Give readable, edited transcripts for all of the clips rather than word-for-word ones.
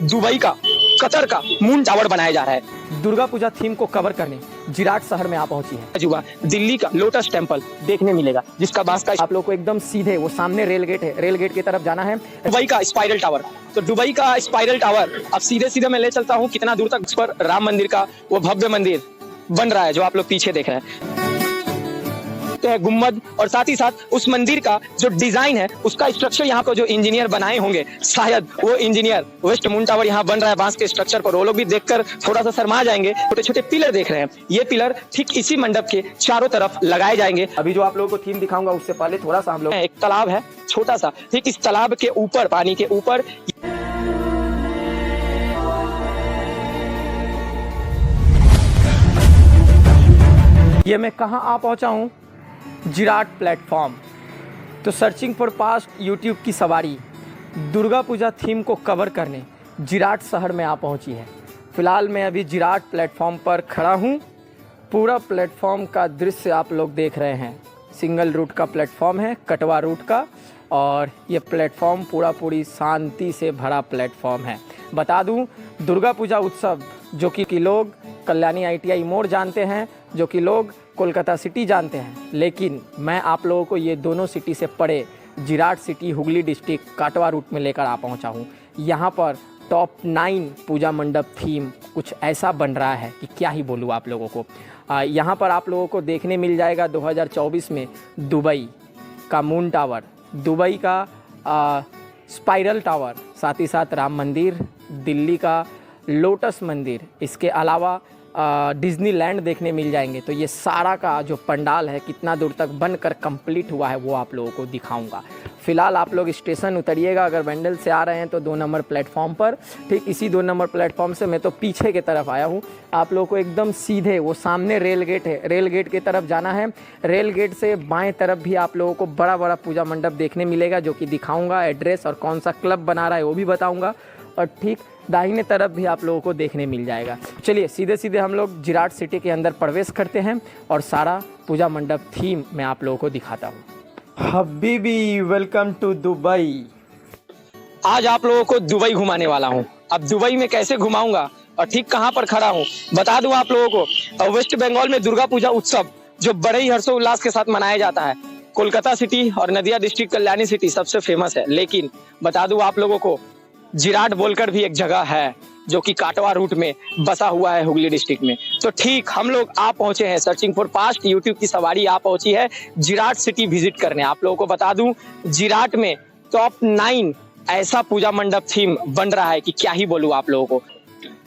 Dubai का, Qatar का moon tower बनाया जा रहा है। दुर्गा पूजा थीम को कवर करने जिराट शहर में आ पहुंची है। अजूबा दिल्ली का लोटस टेम्पल देखने मिलेगा, जिसका बांस का आप लोग को एकदम सीधे वो सामने रेल गेट है, रेल गेट की तरफ जाना है। दुबई का स्पाइरल टावर, तो दुबई का स्पाइरल टावर अब सीधे सीधे मैं ले चलता हूँ कितना दूर तक। उस पर राम मंदिर का वो भव्य मंदिर बन रहा है जो आप लोग पीछे देख रहे हैं, गुम्बद, और साथ ही साथ उस मंदिर का जो डिजाइन है, उसका स्ट्रक्चर यहाँ पर जो इंजीनियर बनाए होंगे, शायद वो इंजीनियर वेस्ट मून टावर यहाँ बन रहा है बांस के स्ट्रक्चर पर, वो लोग भी देखकर थोड़ा सा शर्मा जाएंगे। छोटे छोटे पिलर देख रहे हैं, ये पिलर ठीक इसी मंडप के चारों तरफ लगाए जाएंगे। अभी जो आप लोगों को थीम दिखाऊंगा उससे पहले थोड़ा सा हम लोग, एक तालाब है छोटा सा, ठीक इस तालाब के ऊपर, पानी के ऊपर ये मैं कहाँ आ पहुँचा हूँ, जिराट प्लेटफॉर्म। तो सर्चिंग फॉर पास्ट यूट्यूब की सवारी दुर्गा पूजा थीम को कवर करने जिराट शहर में आ पहुंची है। फ़िलहाल मैं अभी जिराट प्लेटफॉर्म पर खड़ा हूं। पूरा प्लेटफॉर्म का दृश्य आप लोग देख रहे हैं। सिंगल रूट का प्लेटफॉर्म है, कटवा रूट का, और ये प्लेटफॉर्म पूरी शांति से भरा प्लेटफॉर्म है। बता दूं, दुर्गा पूजा उत्सव जो कि लोग कल्याणी ITI मोड़ जानते हैं, जो कि लोग कोलकाता सिटी जानते हैं, लेकिन मैं आप लोगों को ये दोनों सिटी से परे जिराट सिटी, हुगली डिस्ट्रिक्ट, काटवा रूट में लेकर आ पहुंचा हूं। यहाँ पर टॉप 9 पूजा मंडप थीम कुछ ऐसा बन रहा है कि क्या ही बोलूँ आप लोगों को। यहाँ पर आप लोगों को देखने मिल जाएगा 2024 में दुबई का मून टावर, दुबई का स्पाइरल टावर, साथ ही साथ राम मंदिर, दिल्ली का लोटस मंदिर, इसके अलावा डिज्नीलैंड देखने मिल जाएंगे। तो ये सारा का जो पंडाल है कितना दूर तक बनकर कंप्लीट हुआ है वो आप लोगों को दिखाऊंगा। फ़िलहाल आप लोग स्टेशन उतरिएगा, अगर वेंडल से आ रहे हैं तो 2 नंबर प्लेटफॉर्म पर, ठीक इसी 2 नंबर प्लेटफॉर्म से मैं तो पीछे की तरफ आया हूँ। आप लोगों को एकदम सीधे वो सामने रेल गेट है, रेल गेट की तरफ जाना है। रेल गेट से बाएँ तरफ भी आप लोगों को बड़ा बड़ा पूजा मंडप देखने मिलेगा, जो कि दिखाऊँगा। एड्रेस और कौन सा क्लब बना रहा है वो भी बताऊँगा, और ठीक दाहिने तरफ भी आप लोगों को देखने मिल जाएगा। चलिए सीधे सीधे हम लोग जिराट सिटी के अंदर प्रवेश करते हैं और सारा पूजा मंडप थीम मैं आप लोगों को दिखाता हूँ। हबीबी, वेलकम टू दुबई। आज आप लोगों को दुबई घुमाने वाला हूँ। अब दुबई में कैसे घुमाऊंगा और ठीक कहाँ पर खड़ा हूँ बता दूं आप लोगों को। वेस्ट बंगाल में दुर्गा पूजा उत्सव जो बड़े ही हर्षोल्लास के साथ मनाया जाता है, कोलकाता सिटी और नदिया डिस्ट्रिक्ट कल्याणी सिटी सबसे फेमस है, लेकिन बता दूं आप लोगों को जिराट बोलकर भी एक जगह है जो कि काटवा रूट में बसा हुआ है हुगली डिस्ट्रिक्ट में। तो ठीक हम लोग आ पहुंचे हैं, सर्चिंग फॉर पास्ट यूट्यूब की सवारी आ पहुंची है जिराट सिटी विजिट करने। आप लोगों को बता दूं, जिराट में टॉप 9 ऐसा पूजा मंडप थीम बन रहा है कि क्या ही बोलूं आप लोगों को।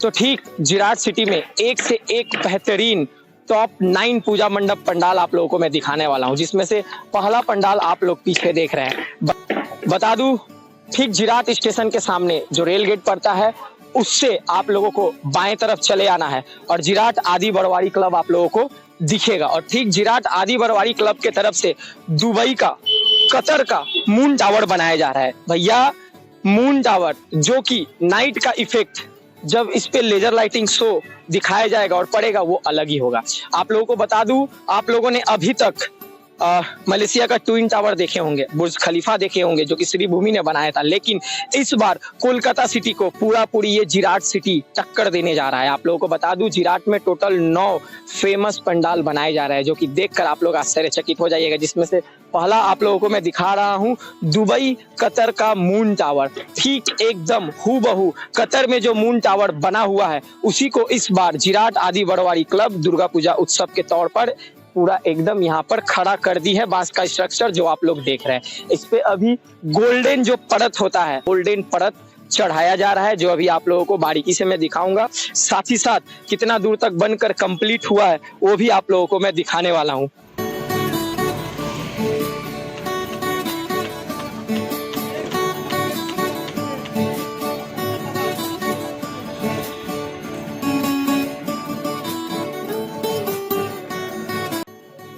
तो ठीक जिराट सिटी में एक से एक बेहतरीन टॉप 9 पूजा मंडप पंडाल आप लोगों को मैं दिखाने वाला हूं, जिसमें से पहला पंडाल आप लोग पीछे देख रहे हैं। बता दूं, ठीक जिराट स्टेशन के सामने जो रेल गेट पड़ता है उससे आप लोगों को बाएं तरफ चले आना है और जिराट आदि बरवारी क्लब आप लोगों को दिखेगा। और ठीक जिराट आदि बरवारी क्लब के तरफ से दुबई का, कतर का मून टावर बनाया जा रहा है। भैया मून टावर जो कि नाइट का इफेक्ट जब इस पे लेजर लाइटिंग शो दिखाया जाएगा और पड़ेगा वो अलग ही होगा। आप लोगों को बता दूं, आप लोगों ने अभी तक मलेशिया का ट्विन टावर देखे होंगे, बुर्ज खलीफा देखे होंगे जो कि श्री भूमि ने बनाया था, लेकिन इस बार कोलकाता सिटी को पूरी ये जिराट सिटी टक्कर देने जा रहा है। आप लोगों को बता दूं, जिराट में टोटल 9 फेमस पंडाल बनाए जा रहे हैं जो कि देखकर आप लोग आश्चर्यचकित हो जाइएगा, जिसमें से पहला आप लोगों को मैं दिखा रहा हूं दुबई कतर का मून टावर। ठीक एकदम हूबहू कतर में जो मून टावर बना हुआ है उसी को इस बार जिराट आदि बरवारी क्लब दुर्गा पूजा उत्सव के तौर पर पूरा एकदम यहाँ पर खड़ा कर दी है। बांस का स्ट्रक्चर जो आप लोग देख रहे हैं, इस पे अभी गोल्डन जो परत होता है, गोल्डन परत चढ़ाया जा रहा है, जो अभी आप लोगों को बारीकी से मैं दिखाऊंगा। साथ ही साथ कितना दूर तक बनकर कंप्लीट हुआ है वो भी आप लोगों को मैं दिखाने वाला हूँ।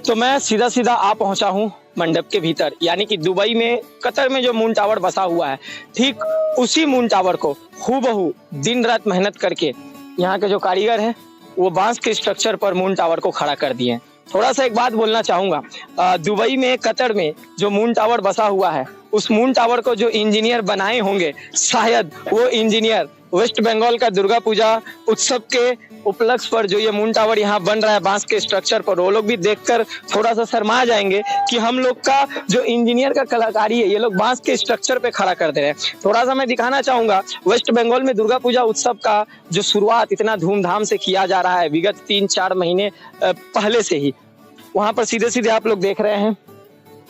तो मैं सीधा सीधा आ पहुंचा हूं मंडप के भीतर, यानी कि दुबई में, कतर में जो मून टावर बसा हुआ है, ठीक उसी मून टावर को हूबहू दिन रात मेहनत करके यहाँ के जो कारीगर हैं वो बांस के स्ट्रक्चर पर मून टावर को खड़ा कर दिए हैं। थोड़ा सा एक बात बोलना चाहूंगा, दुबई में, कतर में जो मून टावर बसा हुआ है उस मून टावर को जो इंजीनियर बनाए होंगे, शायद वो इंजीनियर वेस्ट बंगाल का दुर्गा पूजा उत्सव के उपलक्ष्य पर जो ये मून टावर यहाँ बन रहा है बांस के स्ट्रक्चर पर, वो लोग भी देखकर थोड़ा सा शर्मा जाएंगे कि हम लोग का जो इंजीनियर का कलाकारी है ये लोग बांस के स्ट्रक्चर पे खड़ा कर दे रहे हैं। थोड़ा सा मैं दिखाना चाहूंगा वेस्ट बंगाल में दुर्गा पूजा उत्सव का जो शुरुआत इतना धूमधाम से किया जा रहा है विगत 3-4 महीने पहले से ही। वहां पर सीधे सीधे आप लोग देख रहे हैं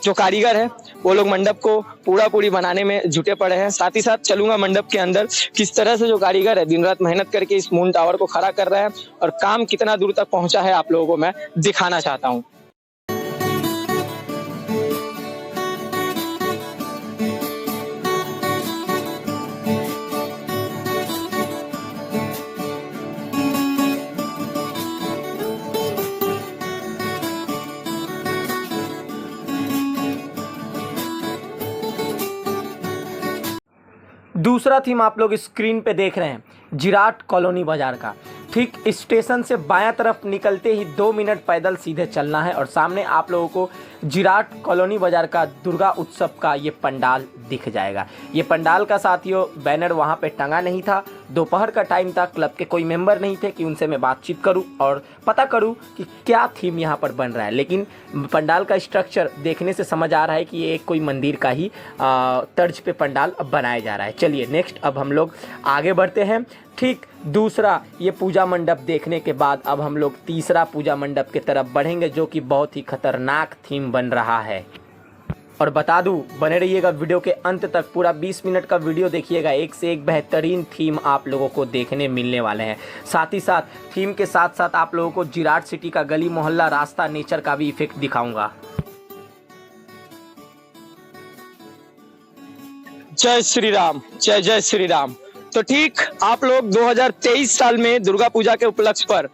जो कारीगर है वो लोग मंडप को पूरी बनाने में जुटे पड़े हैं। साथ ही साथ चलूंगा मंडप के अंदर किस तरह से जो कारीगर है दिन रात मेहनत करके इस मून टावर को खड़ा कर रहा है और काम कितना दूर तक पहुंचा है आप लोगों को मैं दिखाना चाहता हूं। दूसरा थीम आप लोग स्क्रीन पे देख रहे हैं जिराट कॉलोनी बाजार का। ठीक स्टेशन से बायां तरफ निकलते ही 2 मिनट पैदल सीधे चलना है और सामने आप लोगों को जिराट कॉलोनी बाजार का दुर्गा उत्सव का ये पंडाल दिख जाएगा। ये पंडाल का साथियों बैनर वहाँ पे टंगा नहीं था, दोपहर का टाइम था, क्लब के कोई मेंबर नहीं थे कि उनसे मैं बातचीत करूं और पता करूं कि क्या थीम यहाँ पर बन रहा है। लेकिन पंडाल का स्ट्रक्चर देखने से समझ आ रहा है कि ये कोई मंदिर का ही तर्ज पे पंडाल बनाया जा रहा है। चलिए नेक्स्ट अब हम लोग आगे बढ़ते हैं। ठीक दूसरा ये पूजा मंडप देखने के बाद अब हम लोग तीसरा पूजा मंडप की तरफ बढ़ेंगे जो कि बहुत ही खतरनाक थीम बन रहा है। और बता दूं बने रहिएगा वीडियो के अंत तक, पूरा 20 मिनट का वीडियो देखिएगा, एक से एक बेहतरीन थीम आप लोगों को देखने मिलने वाले हैं। साथ ही साथ थीम के साथ साथ आप लोगों को जिराट सिटी का गली मोहल्ला रास्ता नेचर का भी इफेक्ट दिखाऊंगा। जय श्री राम, जय जय श्री राम। तो ठीक आप लोग 2023 साल में दुर्गा पूजा के उपलक्ष्य पर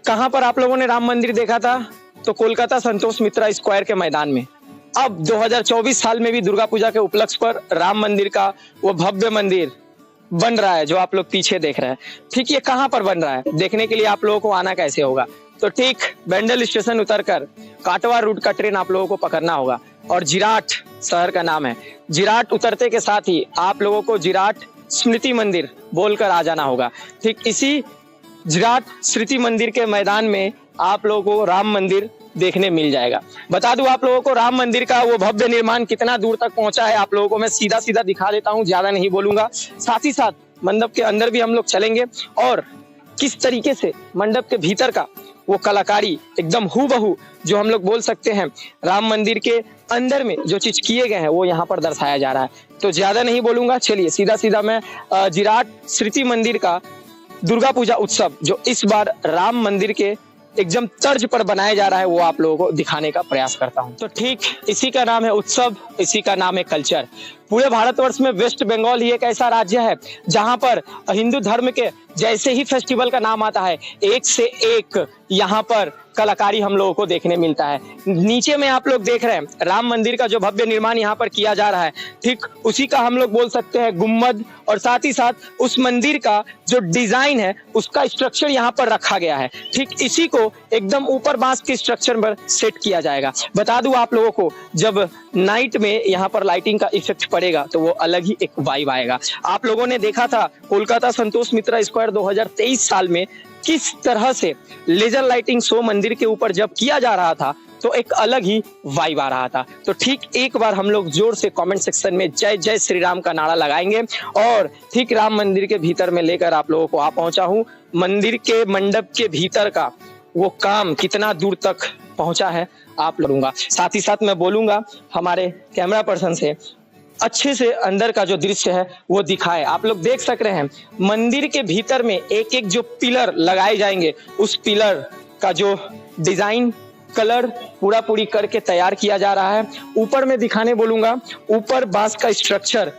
कहां पर आप लोगों ने राम मंदिर देखा था? तो कोलकाता संतोष मित्रा स्क्वायर के मैदान में। अब 2024 साल में भी दुर्गा पूजा के उपलक्ष्य पर राम मंदिर का वो भव्य मंदिर बन रहा है जो आप लोग पीछे देख रहे हैं। ठीक ये कहां पर बन रहा है देखने के लिए आप लोगों को आना कैसे होगा? तो ठीक बेंडल स्टेशन उतरकर काटवा रूट का ट्रेन आप लोगों को पकड़ना होगा और जिराट शहर का नाम है। जिराट उतरते के साथ ही आप लोगों को जिराट स्मृति मंदिर बोलकर आ जाना होगा। ठीक इसी जिराट स्मृति मंदिर के मैदान में आप लोगों को राम मंदिर देखने मिल जाएगा। बता दूं आप लोगों को राम मंदिर का वो भव्य निर्माण कितना दूर तक पहुंचा है आप लोगों को मैं सीधा सीधा दिखा देता हूं, ज्यादा नहीं बोलूंगा। साथ ही साथ मंडप के अंदर भी हम लोग चलेंगे और किस तरीके से मंडप के भीतर का वो कलाकारी एकदम हूबहू जो हम लोग बोल सकते हैं राम मंदिर के अंदर में जो चीज किए गए हैं वो यहाँ पर दर्शाया जा रहा है। तो ज्यादा नहीं बोलूंगा, चलिए सीधा सीधा मैं जिराट स्मृति मंदिर का दुर्गा पूजा उत्सव जो इस बार राम मंदिर के एकदम तर्ज पर बनाया जा रहा है वो आप लोगों को दिखाने का प्रयास करता हूं। तो ठीक इसी का नाम है उत्सव, इसी का नाम है कल्चर। पूरे भारतवर्ष में वेस्ट बंगाल ही एक ऐसा राज्य है जहां पर हिंदू धर्म के जैसे ही फेस्टिवल का नाम आता है एक से एक यहाँ पर कलाकारी हम लोगों को देखने मिलता है। नीचे में आप लोग देख रहे हैं राम मंदिर का जो भव्य निर्माण यहाँ पर किया जा रहा है, ठीक उसी का हम लोग बोल सकते हैं गुम्बद और साथ ही साथ उस मंदिर का जो डिजाइन है उसका स्ट्रक्चर यहाँ पर रखा गया है। ठीक इसी को एकदम ऊपर बांस के स्ट्रक्चर पर सेट किया जाएगा। बता दूं आप लोगों को जब नाइट में यहाँ पर लाइटिंग का इफेक्ट पड़ेगा तो वो अलग ही एक वाइब आएगा। आप लोगों ने देखा था कोलकाता संतोष मित्रा स्क्वायर 2023 साल में किस तरह से लेजर लाइटिंग शो मंदिर के ऊपर जब किया जा रहा था तो एक अलग ही वाइब आ रहा था। तो ठीक एक बार हम लोग जोर से कमेंट सेक्शन में जय जय श्री राम का नारा लगाएंगे और ठीक राम मंदिर के भीतर में लेकर आप लोगों को आ पहुंचा हूं। मंदिर के मंडप के भीतर का वो काम कितना दूर तक पहुंचा है आप लोगों। साथ ही साथ मैं बोलूंगा हमारे कैमरा पर्सन से अच्छे से अंदर का जो दृश्य है वो दिखाए। आप लोग देख सक रहे हैं मंदिर के भीतर में एक एक जो पिलर लगाए जाएंगे उस पिलर का जो डिजाइन कलर पूरी करके तैयार किया जा रहा है। ऊपर में दिखाने बोलूंगा, ऊपर बांस का स्ट्रक्चर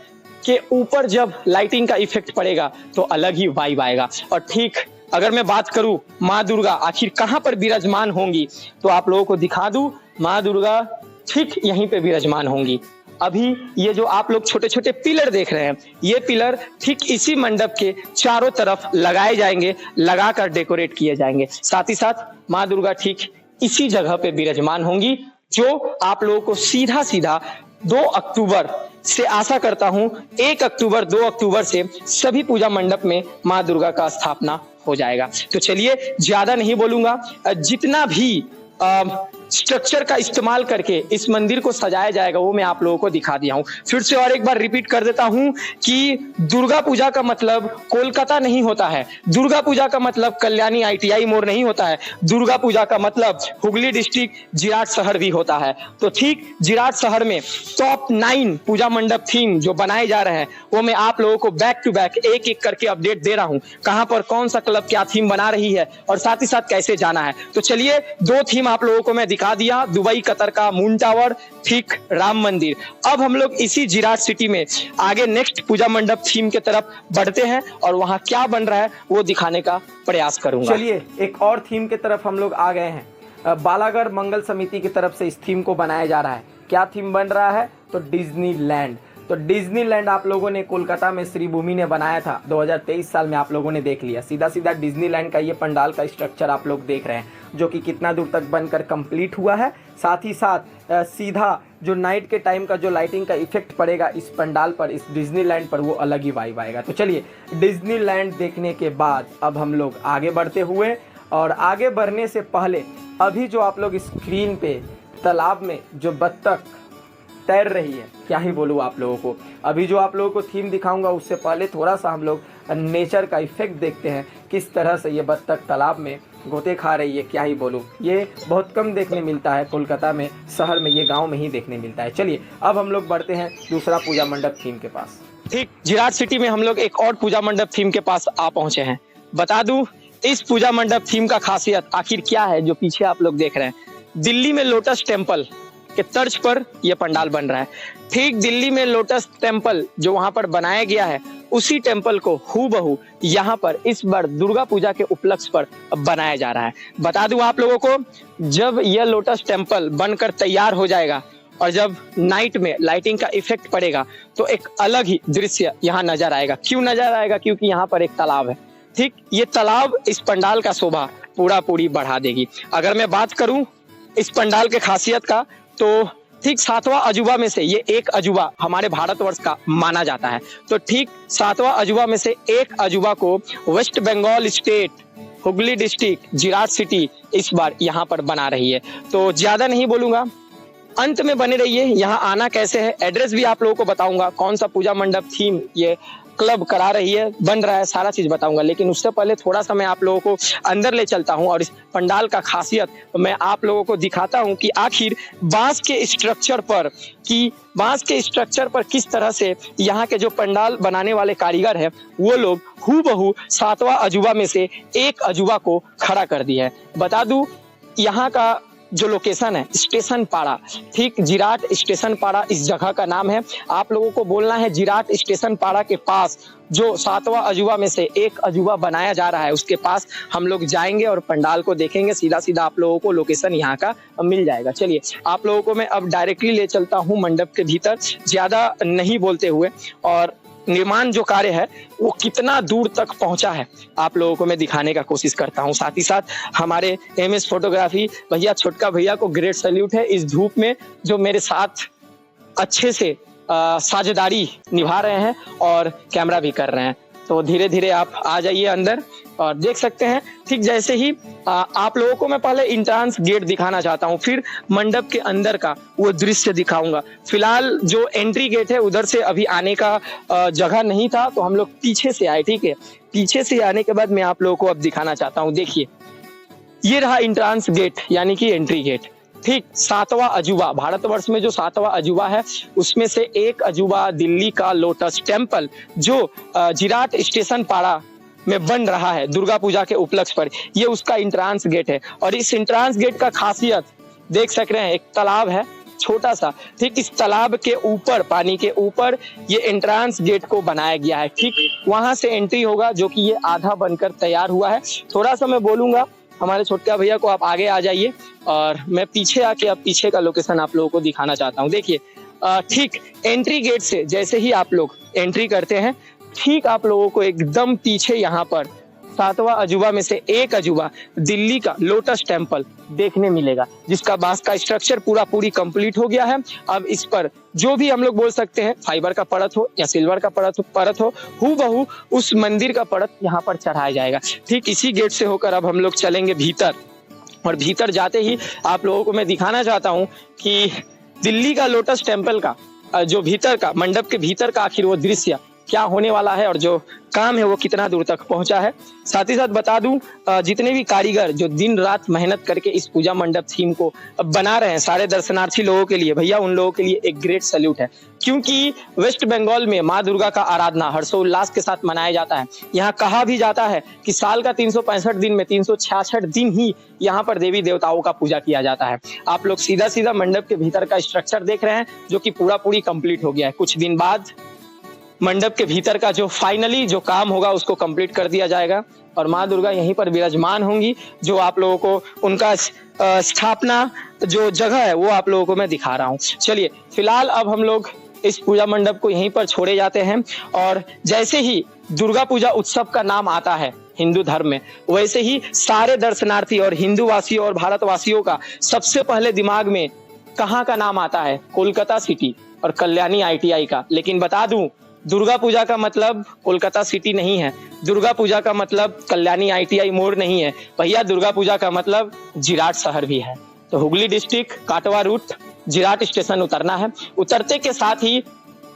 के ऊपर जब लाइटिंग का इफेक्ट पड़ेगा तो अलग ही वाइब आएगा। और ठीक अगर मैं बात करूं माँ दुर्गा आखिर कहां पर विराजमान होंगी तो आप लोगों को दिखा दूं माँ दुर्गा ठीक यहीं पे विराजमान होंगी। अभी ये जो आप लोग छोटे छोटे पिलर देख रहे हैं ये पिलर ठीक इसी मंडप के चारों तरफ लगाए जाएंगे, लगाकर डेकोरेट किए जाएंगे। साथ ही साथ माँ दुर्गा ठीक इसी जगह पे विराजमान होंगी जो आप लोगों को सीधा सीधा 2 अक्टूबर से आशा करता हूं 1 अक्टूबर 2 अक्टूबर से सभी पूजा मंडप में मां दुर्गा का स्थापना हो जाएगा। तो चलिए ज्यादा नहीं बोलूंगा, जितना भी स्ट्रक्चर का इस्तेमाल करके इस मंदिर को सजाया जाएगा वो मैं आप लोगों को दिखा दिया हूं। फिर से और एक बार रिपीट कर देता हूं कि दुर्गा पूजा का मतलब कोलकाता नहीं होता है, दुर्गा पूजा का मतलब कल्याणी ITI मोड़ नहीं होता है, दुर्गा पूजा का मतलब हुगली डिस्ट्रिक्ट जिराट शहर भी होता है। तो ठीक जिराट शहर में टॉप 9 पूजा मंडप थीम जो बनाए जा रहे हैं वो मैं आप लोगों को बैक टू बैक एक एक करके अपडेट दे रहा हूं, कहां पर कौन सा क्लब क्या थीम बना रही है और साथ ही साथ कैसे जाना है। तो चलिए 2 थीम आप लोगों को मैं दिखा दिया, दुबई कतर का मून टावर, ठीक राम मंदिर। अब हम लोग इसी जिराट सिटी में आगे नेक्स्ट पूजा मंडप थीम के तरफ बढ़ते हैं और वहां क्या बन रहा है वो दिखाने का प्रयास करूंगा। चलिए एक और थीम के तरफ हम लोग आ गए हैं। बालागढ़ मंगल समिति की तरफ से इस थीम को बनाया जा रहा है। क्या थीम बन रहा है? तो डिज्नीलैंड। तो डिज्नीलैंड आप लोगों ने कोलकाता में श्री भूमि ने बनाया था 2023 साल में, आप लोगों ने देख लिया। सीधा सीधा डिज्नीलैंड का ये पंडाल का स्ट्रक्चर आप लोग देख रहे हैं जो कि कितना दूर तक बनकर कंप्लीट हुआ है। साथ ही साथ सीधा जो नाइट के टाइम का जो लाइटिंग का इफेक्ट पड़ेगा इस पंडाल पर, इस डिज्नीलैंड पर, वो अलग ही वाइब आएगा। तो चलिए डिज्नीलैंड देखने के बाद अब हम लोग आगे बढ़ते हुए, और आगे बढ़ने से पहले अभी जो आप लोग स्क्रीन पे तालाब में जो बत्तख तैर रही है, क्या ही बोलूँ आप लोगों को। अभी जो आप लोगों को थीम दिखाऊंगा उससे पहले थोड़ा सा हम लोग नेचर का इफेक्ट देखते हैं, किस तरह से ये बत्तख तालाब में गोते खा रही है। क्या ही बोलूँ, ये बहुत कम देखने मिलता है कोलकाता में, शहर में, ये गांव में ही देखने मिलता है। चलिए अब हम लोग बढ़ते हैं दूसरा पूजा मंडप थीम के पास। ठीक जिराट सिटी में हम लोग एक और पूजा मंडप थीम के पास आ पहुंचे हैं। बता दूं इस पूजा मंडप थीम का खासियत आखिर क्या है जो पीछे आप लोग देख रहे हैं। दिल्ली में लोटस टेम्पल के तर्ज पर यह पंडाल बन रहा है। ठीक दिल्ली में लोटस टेम्पल जो वहां पर बनाया गया है उसी टेम्पल को हूबहू यहाँ पर इस बार दुर्गा पूजा के उपलक्ष्य पर बनाया जा रहा है। बता दूं आप लोगों को, जब यह लोटस टेम्पल बनकर तैयार हो जाएगा और जब नाइट में लाइटिंग का इफेक्ट पड़ेगा तो एक अलग ही दृश्य यहाँ नजर आएगा। क्यों नजर आएगा? क्योंकि यहाँ पर एक तालाब है। ठीक ये तालाब इस पंडाल का शोभा पूरी बढ़ा देगी। अगर मैं बात करूं इस पंडाल के खासियत का तो ठीक 7वां अजूबा में से ये एक अजूबा हमारे भारतवर्ष का माना जाता है। तो ठीक 7वां अजूबा में से एक अजूबा को West Bengal state Hooghly district Jirat city इस बार यहाँ पर बना रही है। तो ज्यादा नहीं बोलूंगा, अंत में बने रहिए। यहाँ आना कैसे है, एड्रेस भी आप लोगों को बताऊंगा, कौन सा पूजा मंडप थीम ये क्लब करा रही है, बन रहा है, सारा चीज बताऊंगा। लेकिन उससे पहले थोड़ा सा मैं आप लोगों को अंदर ले चलता हूं और इस पंडाल का खासियत मैं आप लोगों को दिखाता हूं कि आखिर बांस के स्ट्रक्चर पर किस तरह से यहाँ के जो पंडाल बनाने वाले कारीगर है वो लोग हूबहू 7वां अजूबा में से एक अजूबा को खड़ा कर दिया है। बता दूं यहाँ का जो लोकेशन है स्टेशन पाड़ा, ठीक जिराट स्टेशन पाड़ा इस जगह का नाम है। आप लोगों को बोलना है जिराट स्टेशन पाड़ा के पास जो 7वां अजूबा में से एक अजूबा बनाया जा रहा है उसके पास हम लोग जाएंगे और पंडाल को देखेंगे। सीधा सीधा आप लोगों को लोकेशन यहाँ का मिल जाएगा। चलिए आप लोगों को मैं अब डायरेक्टली ले चलता हूँ मंडप के भीतर, ज्यादा नहीं बोलते हुए, और निर्माण जो कार्य है वो कितना दूर तक पहुंचा है आप लोगों को मैं दिखाने का कोशिश करता हूं। साथ ही साथ हमारे MS फोटोग्राफी भैया, छोटका भैया को ग्रेट सैल्यूट है इस धूप में जो मेरे साथ अच्छे से साझेदारी निभा रहे हैं और कैमरा भी कर रहे हैं। तो धीरे धीरे आप आ जाइए अंदर और देख सकते हैं। ठीक जैसे ही आप लोगों को मैं पहले इंट्रांस गेट दिखाना चाहता हूं, फिर मंडप के अंदर का वो दृश्य दिखाऊंगा। फिलहाल जो एंट्री गेट है उधर से अभी आने का जगह नहीं था तो हम लोग पीछे से आए। ठीक है, पीछे से आने के बाद मैं आप लोगों को अब दिखाना चाहता हूं। देखिए ये रहा इंट्रांस गेट यानी कि एंट्री गेट। ठीक 7वां अजूबा, भारतवर्ष में जो 7वां अजूबा है उसमें से एक अजूबा दिल्ली का लोटस टेम्पल जो जिराट स्टेशन पाड़ा में बन रहा है दुर्गा पूजा के उपलक्ष्य पर, ये उसका इंट्रांस गेट है। और इस इंट्रांस गेट का खासियत देख सक रहे हैं, एक तालाब है छोटा सा। ठीक इस तालाब के ऊपर, पानी के ऊपर ये एंट्रांस गेट को बनाया गया है। ठीक वहां से एंट्री होगा जो कि ये आधा बनकर तैयार हुआ है। थोड़ा सा मैं बोलूंगा हमारे छोटका भैया को आप आगे आ जाइए और मैं पीछे आके अब पीछे का लोकेशन आप लोगों को दिखाना चाहता हूँ। देखिए ठीक एंट्री गेट से जैसे ही आप लोग एंट्री करते हैं ठीक आप लोगों को एकदम पीछे यहाँ पर 7वां अजूबा में से एक अजूबा दिल्ली का लोटस टेम्पल देखने मिलेगा, जिसका बांस का स्ट्रक्चर पूरी कंप्लीट हो गया है। अब इस पर जो भी हम लोग बोल सकते हैं फाइबर का परत हो या सिल्वर का परत हो, हूबहू उस मंदिर का परत यहाँ पर चढ़ाया जाएगा। ठीक इसी गेट से होकर अब हम लोग चलेंगे भीतर, और भीतर जाते ही आप लोगों को मैं दिखाना चाहता हूँ कि दिल्ली का लोटस टेम्पल का जो भीतर का मंडप के भीतर का आखिर वो दृश्य क्या होने वाला है और जो काम है वो कितना दूर तक पहुंचा है। साथ ही साथ बता दूं, जितने भी कारीगर जो दिन रात मेहनत करके इस पूजा मंडप थीम को बना रहे हैं सारे दर्शनार्थी लोगों के लिए, भैया उन लोगों के लिए एक ग्रेट सैल्यूट है, क्योंकि वेस्ट बंगाल में माँ दुर्गा का आराधना हर्षोल्लास के साथ मनाया जाता है। यहाँ कहा भी जाता है कि साल का 365 दिन में 366 दिन ही यहाँ पर देवी देवताओं का पूजा किया जाता है। आप लोग सीधा मंडप के भीतर का स्ट्रक्चर देख रहे हैं जो कि पूरी कंप्लीट हो गया है। कुछ दिन बाद मंडप के भीतर का जो फाइनली जो काम होगा उसको कंप्लीट कर दिया जाएगा और माँ दुर्गा यहीं पर विराजमान होंगी, जो आप लोगों को उनका स्थापना जो जगह है वो आप लोगों को मैं दिखा रहा हूँ। चलिए फिलहाल अब हम लोग इस पूजा मंडप को यहीं पर छोड़े जाते हैं, और जैसे ही दुर्गा पूजा उत्सव का नाम आता है हिंदू धर्म में, वैसे ही सारे दर्शनार्थी और हिंदू वासियों और भारतवासियों का सबसे पहले दिमाग में कहाँ का नाम आता है? कोलकाता सिटी और कल्याणी ITI का। लेकिन बता दूं, दुर्गा पूजा का मतलब कोलकाता सिटी नहीं है, दुर्गा पूजा का मतलब कल्याणी ITI मोड़ नहीं है भैया, दुर्गा पूजा का मतलब जिराट शहर भी है। तो हुगली डिस्ट्रिक्ट काटवा रूट जिराट स्टेशन उतरना है। उतरते के साथ ही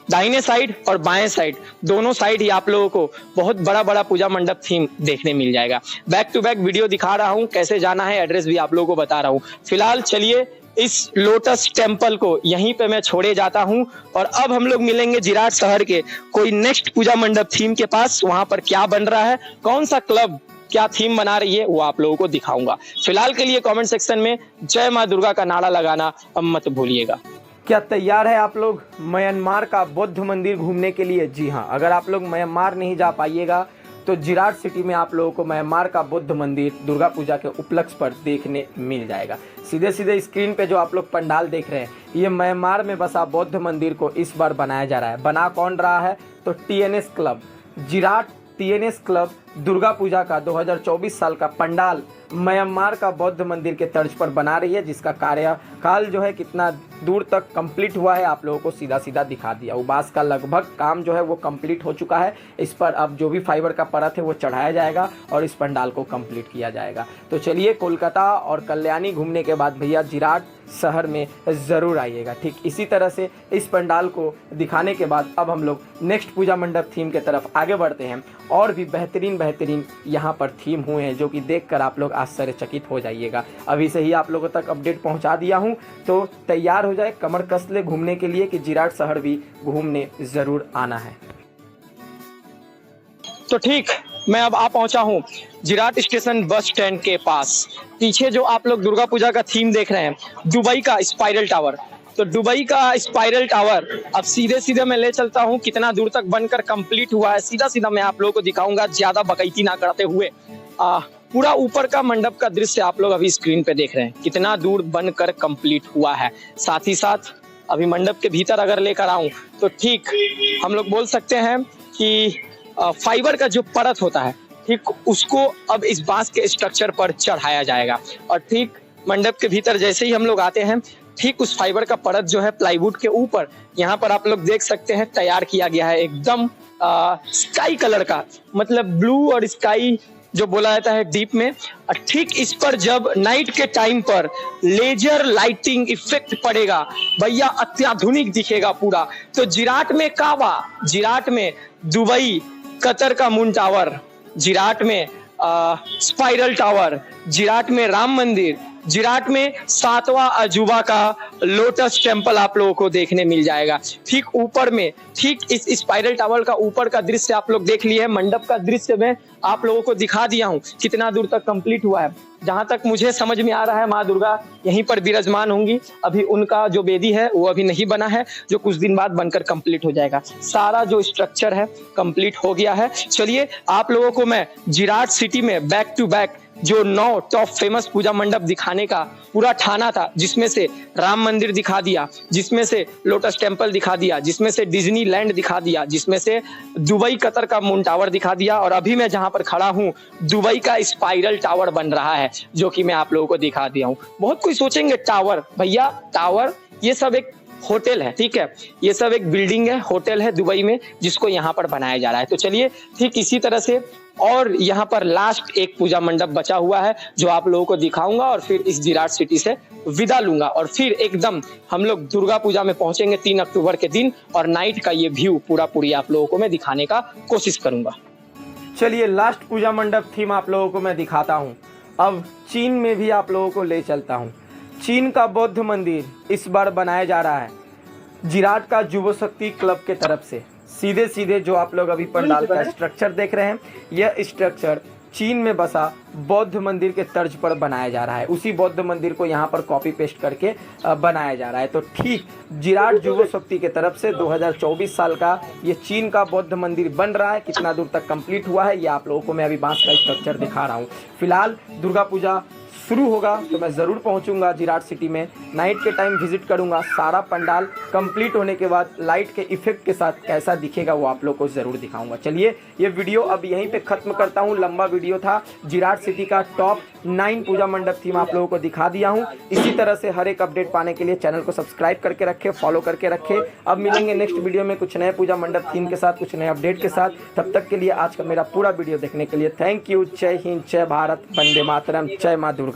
दाहिने साइड और बाएं साइड दोनों साइड ही आप लोगों को बहुत बड़ा पूजा मंडप थीम देखने मिल जाएगा। बैक टू बैक वीडियो दिखा रहा हूँ, कैसे जाना है एड्रेस भी आप लोगों को बता रहा हूँ। फिलहाल चलिए इस लोटस टेम्पल को यहीं पे मैं छोड़े जाता हूं, और अब हम लोग मिलेंगे जिराट शहर के कोई नेक्स्ट पूजा मंडप थीम के पास। वहां पर क्या बन रहा है, कौन सा क्लब क्या थीम बना रही है, वो आप लोगों को दिखाऊंगा। फिलहाल के लिए कमेंट सेक्शन में जय माँ दुर्गा का नारा लगाना अब मत भूलिएगा। क्या तैयार है आप लोग म्यांमार का बौद्ध मंदिर घूमने के लिए? जी हाँ, अगर आप लोग म्यांमार नहीं जा पाइएगा तो जिराट सिटी में आप लोगों को म्यांमार का बौद्ध मंदिर दुर्गा पूजा के उपलक्ष्य पर देखने मिल जाएगा। सीधे स्क्रीन पे जो आप लोग पंडाल देख रहे हैं, ये म्यांमार में बसा बौद्ध मंदिर को इस बार बनाया जा रहा है। बना कौन रहा है? तो TNS club, Jirat TNS club Durga Puja का 2024 साल का पंडाल म्यांमार का बौद्ध मंदिर के तर्ज पर बना रही है, जिसका कार्यकाल जो है कितना दूर तक कंप्लीट हुआ है आप लोगों को सीधा दिखा दिया। उबास का लगभग काम जो है वो कंप्लीट हो चुका है। इस पर अब जो भी फाइबर का परत है वो चढ़ाया जाएगा और इस पंडाल को कंप्लीट किया जाएगा। तो चलिए कोलकाता और कल्याणी घूमने के बाद भैया जिराट शहर में ज़रूर आइएगा। ठीक इसी तरह से इस पंडाल को दिखाने के बाद अब हम लोग नेक्स्ट पूजा मंडप थीम के तरफ आगे बढ़ते हैं। और भी बेहतरीन यहाँ पर थीम हुए हैं जो कि देखकर आप लोग आश्चर्यचकित हो जाइएगा। अभी से ही आप लोगों तक अपडेट पहुंचा दिया हूं, तो तैयार हो जाए, कमर कस ले घूमने के लिए कि जिराट शहर भी घूमने ज़रूर आना है। तो ठीक, मैं अब आ पहुंचा हूं जिराट स्टेशन बस स्टैंड के पास। पीछे जो आप लोग दुर्गा पूजा का थीम देख रहे हैं, दुबई का स्पाइरल टावर, तो दुबई का स्पाइरल टावर अब सीधे मैं ले चलता हूं कितना दूर तक बनकर कंप्लीट हुआ है। सीधा मैं आप लोगों को दिखाऊंगा, ज्यादा बकैती ना करते हुए। पूरा ऊपर का मंडप का दृश्य आप लोग अभी स्क्रीन पे देख रहे हैं, कितना दूर बनकर कंप्लीट हुआ है। साथ ही साथ अभी मंडप के भीतर अगर लेकर आऊं तो ठीक हम लोग बोल सकते हैं कि फाइबर का जो परत होता है, ठीक उसको अब इस बांस के स्ट्रक्चर पर चढ़ाया जाएगा। और ठीक मंडप के भीतर जैसे ही हम लोग आते हैं, ठीक उस फाइबर का परत जो है प्लाईवुड के ऊपर यहाँ पर आप लोग देख सकते हैं तैयार किया गया है, एकदम स्काई कलर का, मतलब ब्लू और स्काई जो बोला जाता है डीप में। ठीक इस पर जब नाइट के टाइम पर लेजर लाइटिंग इफेक्ट पड़ेगा भैया, अत्याधुनिक दिखेगा पूरा। तो जिराट में काबा, जिराट में दुबई कतर का मून टावर, जिराट में स्पाइरल टावर, जिराट में राम मंदिर, जिराट में 7वां अजूबा का लोटस टेम्पल आप लोगों को देखने मिल जाएगा। ठीक ऊपर में, ठीक इस स्पाइरल टावर का ऊपर का दृश्य आप लोग देख लिए। मंडप का दृश्य मैं आप लोगों को दिखा दिया हूँ कितना दूर तक कंप्लीट हुआ है। जहां तक मुझे समझ में आ रहा है, माँ दुर्गा यहीं पर विराजमान होंगी। अभी उनका जो वेदी है वो अभी नहीं बना है, जो कुछ दिन बाद बनकर कंप्लीट हो जाएगा। सारा जो स्ट्रक्चर है कंप्लीट हो गया है। चलिए आप लोगों को मैं जिराट सिटी में बैक टू बैक जो 9 टॉप फेमस पूजा मंडप दिखाने का पूरा ठाना था, जिसमें से राम मंदिर दिखा दिया, जिसमें से लोटस टेम्पल दिखा दिया, जिसमें से डिज्नी लैंड दिखा दिया, जिसमें से दुबई कतर का मून टावर दिखा दिया, और अभी मैं जहां पर खड़ा हूं दुबई का स्पाइरल टावर बन रहा है, जो कि मैं आप लोगों को दिखा दिया हूं। बहुत कोई सोचेंगे टावर, भैया टावर ये सब एक होटल है, ठीक है, ये सब एक बिल्डिंग है, होटल है दुबई में, जिसको यहाँ पर बनाया जा रहा है। तो चलिए ठीक इसी तरह से और यहाँ पर लास्ट एक पूजा मंडप बचा हुआ है जो आप लोगों को दिखाऊंगा, और फिर इस जिराट सिटी से विदा लूंगा, और फिर एकदम हम लोग दुर्गा पूजा में पहुंचेंगे 3 अक्टूबर के दिन, और नाइट का ये व्यू पूरी आप लोगों को मैं दिखाने का कोशिश करूंगा। चलिए लास्ट पूजा मंडप थीम आप लोगों को मैं दिखाता हूँ। अब चीन में भी आप लोगों को ले चलता हूँ। चीन का बौद्ध मंदिर इस बार बनाया जा रहा है जिराट का युवा शक्ति क्लब के तरफ से। सीधे सीधे जो आप लोग अभी पंडाल का स्ट्रक्चर देख रहे हैं, यह स्ट्रक्चर चीन में बसा बौद्ध मंदिर के तर्ज पर बनाया जा रहा है। उसी बौद्ध मंदिर को यहाँ पर कॉपी पेस्ट करके बनाया जा रहा है। तो ठीक जिराट युवा शक्ति के तरफ से 2024 साल का ये चीन का बौद्ध मंदिर बन रहा है। कितना दूर तक कंप्लीट हुआ है ये आप लोगों को मैं अभी बांस का स्ट्रक्चर दिखा रहा हूँ। फिलहाल दुर्गा पूजा शुरू होगा तो मैं ज़रूर पहुंचूंगा जिराट सिटी में, नाइट के टाइम विजिट करूंगा। सारा पंडाल कंप्लीट होने के बाद लाइट के इफेक्ट के साथ कैसा दिखेगा वो आप लोग को ज़रूर दिखाऊंगा। चलिए ये वीडियो अब यहीं पे ख़त्म करता हूं। लंबा वीडियो था, जिराट सिटी का टॉप 9 पूजा मंडप थीम आप लोगों को दिखा दिया हूँ। इसी तरह से हर एक अपडेट पाने के लिए चैनल को सब्सक्राइब करके रखें, फॉलो करके रखें। अब मिलेंगे नेक्स्ट वीडियो में कुछ नए पूजा मंडप थीम के साथ, कुछ नए अपडेट के साथ। तब तक के लिए आज का मेरा पूरा वीडियो देखने के लिए थैंक यू। जय हिंद, जय भारत, वंदे मातरम, जय माँ दुर्गा।